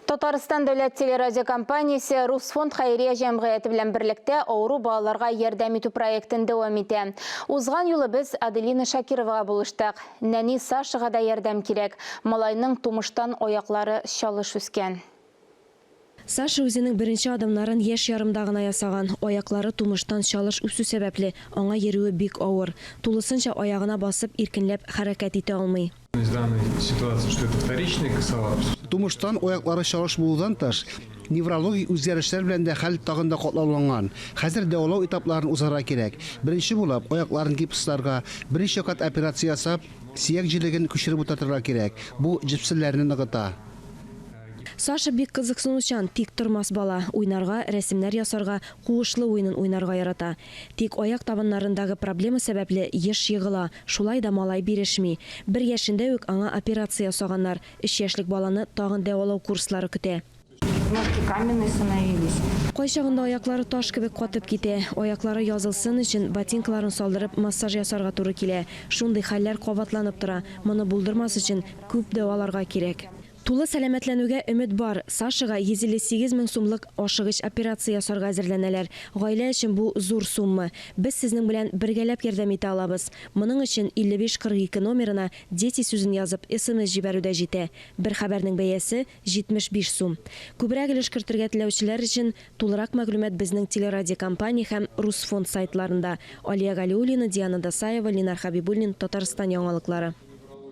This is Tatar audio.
Татарстан дәүләт телерадиокомпаниясе Русфонд Хайрия җәмгыяте белән берлектә авыру балаларга ярдәм итү проектын дәвам итә. Узган юлы без Аделина Шакировага булыштык. Нәни Сашага да ярдәм кирәк. Малайның тумыштан аяклары чалыш үскән. Саша үзенең беренче адымнарын яшь ярымда гына ясаган. Аяклары тумыштан чалыш үсү сәбәпле аңа йөрүе бик авыр. Тулысынча аягына басып иркенләп хәрәкәт итә алмый. Из данной ситуации, что это вторичный косолапс. Тумыштан аяклары чалыш булудан тыш, неврологик үзгәрешләр белән дә хәл тагын да катлауланган. Хәзер дәвалау этапларын узарга кирәк. Беренче булып, аякларын гипсларга, беренче кат операция ясап, сөяк җилеген күчереп утыртырга кирәк. Бу җепселәрне ныгыта. Саша бик кызыксынучан, тик тормас бала. Уйнарга, рәсемнәр ясарга, куышлы уйнын уйнарга ярата. Тик аяк табыннарындагы проблема сәбәпле еш егыла. Шулай да малай бирешми. 1 яшендә үк аңа операция ясаганнар. 3 яшьлек баланы тагын дәвалау курслары көтә. Ножки каменные становились. Кайчагында аяклары таш кебек катып китә. Аяклары язылсын өчен ботинкаларын салдырып массаж ясарга туры килә. Шундый хәлләр кабатланып тора. Моны булдырмас өчен күп дәваларга кирәк. Тулы сәламәтләнүгә өмет бар. Сашага 158 мең сумлык ашыгыч операция ясарга әзерләнәләр. Гаилә өчен бу зур сумма. Без сезнең белән бергәләп ярдәм итә алабыз. Моның өчен 5542 номерына дети сүзен язып SMS җибәрүдә җитә. Бер хәбәрнең бәясе 75 сум. Күбрәк өлеш кертергә теләүчеләр өчен тулырак мәгълүмат безнең телерадиокомпания һәм Русфонд сайтларында. Алия Галиуллина, Диана Дасаева, Ленар Хабибуллин, Татарстан яңалыклары.